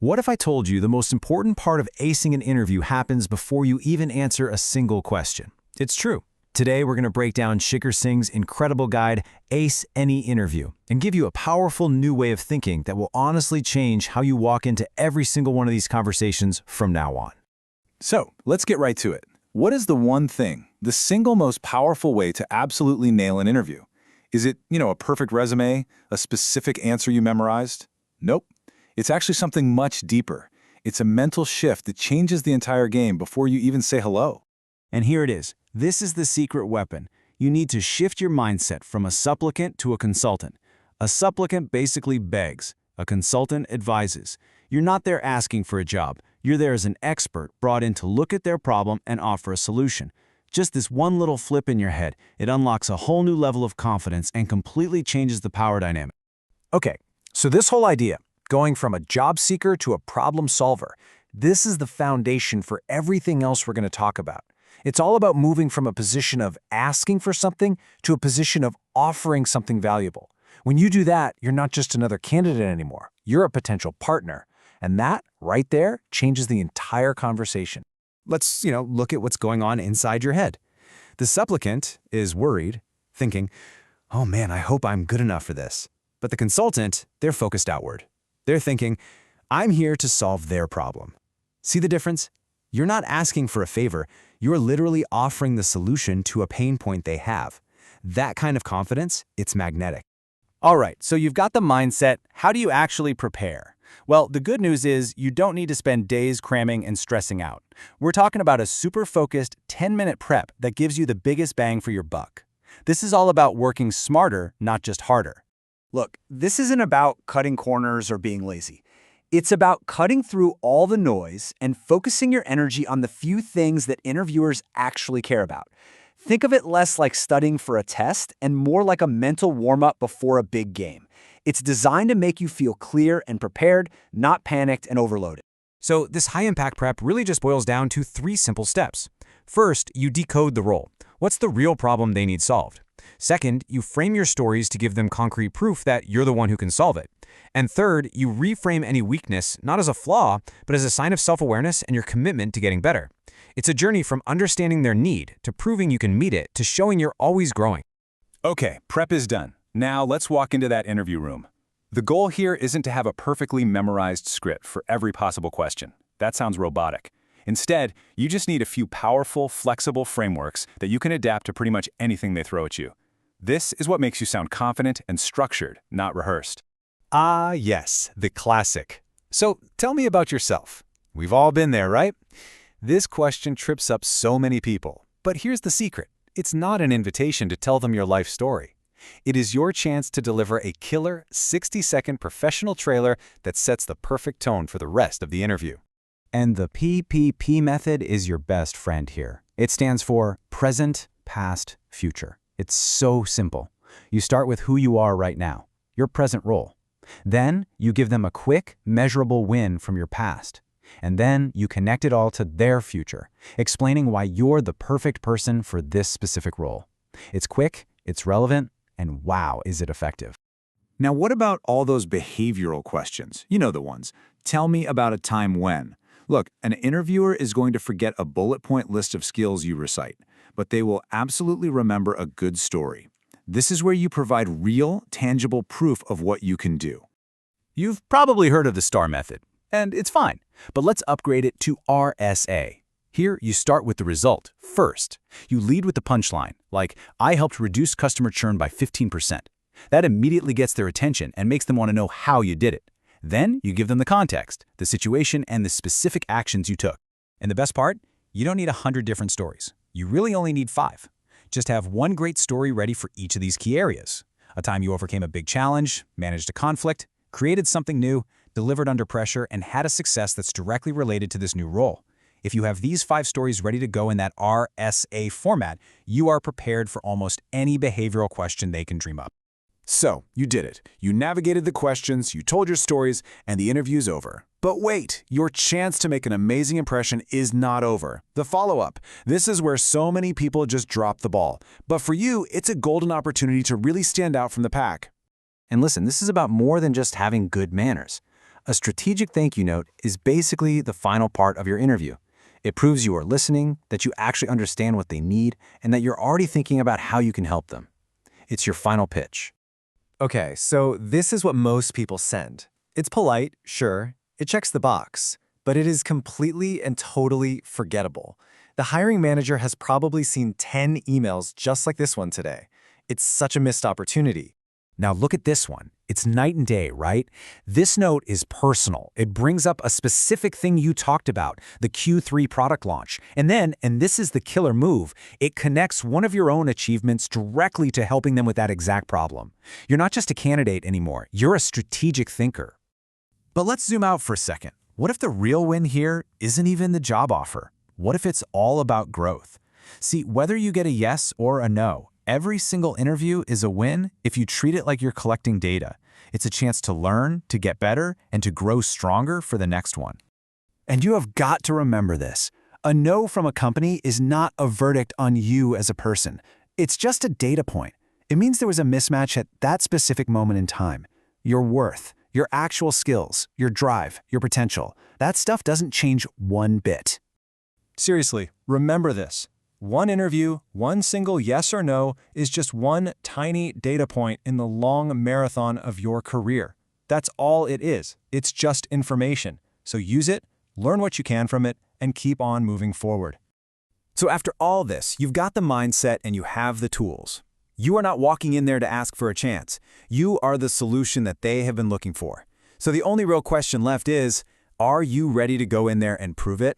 What if I told you the most important part of acing an interview happens before you even answer a single question? It's true. Today, we're going to break down Shikhar Singh's incredible guide, Ace Any Interview, and give you a powerful new way of thinking that will honestly change how you walk into every single one of these conversations from now on. So, let's get right to it. What is the one thing, the single most powerful way to absolutely nail an interview? Is it, a perfect resume, a specific answer you memorized? Nope. It's actually something much deeper. It's a mental shift that changes the entire game before you even say hello. And here it is. This is the secret weapon. You need to shift your mindset from a supplicant to a consultant. A supplicant basically begs. A consultant advises. You're not there asking for a job. You're there as an expert brought in to look at their problem and offer a solution. Just this one little flip in your head, it unlocks a whole new level of confidence and completely changes the power dynamic. Okay, so this whole idea, going from a job seeker to a problem solver, this is the foundation for everything else we're going to talk about. It's all about moving from a position of asking for something to a position of offering something valuable. When you do that, you're not just another candidate anymore. You're a potential partner. And that, right there, changes the entire conversation. Let's, look at what's going on inside your head. The supplicant is worried, thinking, oh man, I hope I'm good enough for this. But the consultant, they're focused outward. They're thinking, I'm here to solve their problem. See the difference? You're not asking for a favor. You're literally offering the solution to a pain point they have. That kind of confidence, it's magnetic. All right, so you've got the mindset. How do you actually prepare? Well, the good news is you don't need to spend days cramming and stressing out. We're talking about a super focused 10-minute prep that gives you the biggest bang for your buck. This is all about working smarter, not just harder. Look, this isn't about cutting corners or being lazy. It's about cutting through all the noise and focusing your energy on the few things that interviewers actually care about. Think of it less like studying for a test and more like a mental warm-up before a big game. It's designed to make you feel clear and prepared, not panicked and overloaded. So this high-impact prep really just boils down to 3 simple steps. First, you decode the role. What's the real problem they need solved? Second, you frame your stories to give them concrete proof that you're the one who can solve it. And third, you reframe any weakness not as a flaw, but as a sign of self-awareness and your commitment to getting better. It's a journey from understanding their need to proving you can meet it to showing you're always growing. Okay, prep is done. Now let's walk into that interview room. The goal here isn't to have a perfectly memorized script for every possible question. That sounds robotic. Instead, you just need a few powerful, flexible frameworks that you can adapt to pretty much anything they throw at you. This is what makes you sound confident and structured, not rehearsed. Ah, yes, the classic. So tell me about yourself. We've all been there, right? This question trips up so many people. But here's the secret. It's not an invitation to tell them your life story. It is your chance to deliver a killer 60-second professional trailer that sets the perfect tone for the rest of the interview. And the PPP method is your best friend here. It stands for present, past, future. It's so simple. You start with who you are right now, your present role. Then you give them a quick, measurable win from your past. And then you connect it all to their future, explaining why you're the perfect person for this specific role. It's quick, it's relevant, and wow, is it effective. Now, what about all those behavioral questions? You know the ones. Tell me about a time when. Look, an interviewer is going to forget a bullet point list of skills you recite, but they will absolutely remember a good story. This is where you provide real, tangible proof of what you can do. You've probably heard of the STAR method, and it's fine, but let's upgrade it to RSA. Here, you start with the result first. You lead with the punchline, like, I helped reduce customer churn by 15%. That immediately gets their attention and makes them want to know how you did it. Then you give them the context, the situation, and the specific actions you took. And the best part? You don't need 100 different stories. You really only need 5. Just have one great story ready for each of these key areas. A time you overcame a big challenge, managed a conflict, created something new, delivered under pressure, and had a success that's directly related to this new role. If you have these 5 stories ready to go in that RSA format, you are prepared for almost any behavioral question they can dream up. So, you did it. You navigated the questions, you told your stories, and the interview's over. But wait, your chance to make an amazing impression is not over. The follow-up. This is where so many people just drop the ball. But for you, it's a golden opportunity to really stand out from the pack. And listen, this is about more than just having good manners. A strategic thank you note is basically the final part of your interview. It proves you are listening, that you actually understand what they need, and that you're already thinking about how you can help them. It's your final pitch. Okay, so this is what most people send. It's polite, sure, it checks the box, but it is completely and totally forgettable. The hiring manager has probably seen 10 emails just like this one today. It's such a missed opportunity. Now look at this one. It's night and day, right? This note is personal. It brings up a specific thing you talked about, the Q3 product launch. And then, and this is the killer move, it connects one of your own achievements directly to helping them with that exact problem. You're not just a candidate anymore. You're a strategic thinker. But let's zoom out for a second. What if the real win here isn't even the job offer? What if it's all about growth? See, whether you get a yes or a no, every single interview is a win if you treat it like you're collecting data. It's a chance to learn, to get better, and to grow stronger for the next one. And you have got to remember this. A no from a company is not a verdict on you as a person. It's just a data point. It means there was a mismatch at that specific moment in time. Your worth, your actual skills, your drive, your potential, that stuff doesn't change one bit. Seriously, remember this. One interview, one single yes or no is just one tiny data point in the long marathon of your career. That's all it is. It's just information. So use it, learn what you can from it, and keep on moving forward. So after all this, you've got the mindset and you have the tools. You are not walking in there to ask for a chance. You are the solution that they have been looking for. So the only real question left is, are you ready to go in there and prove it?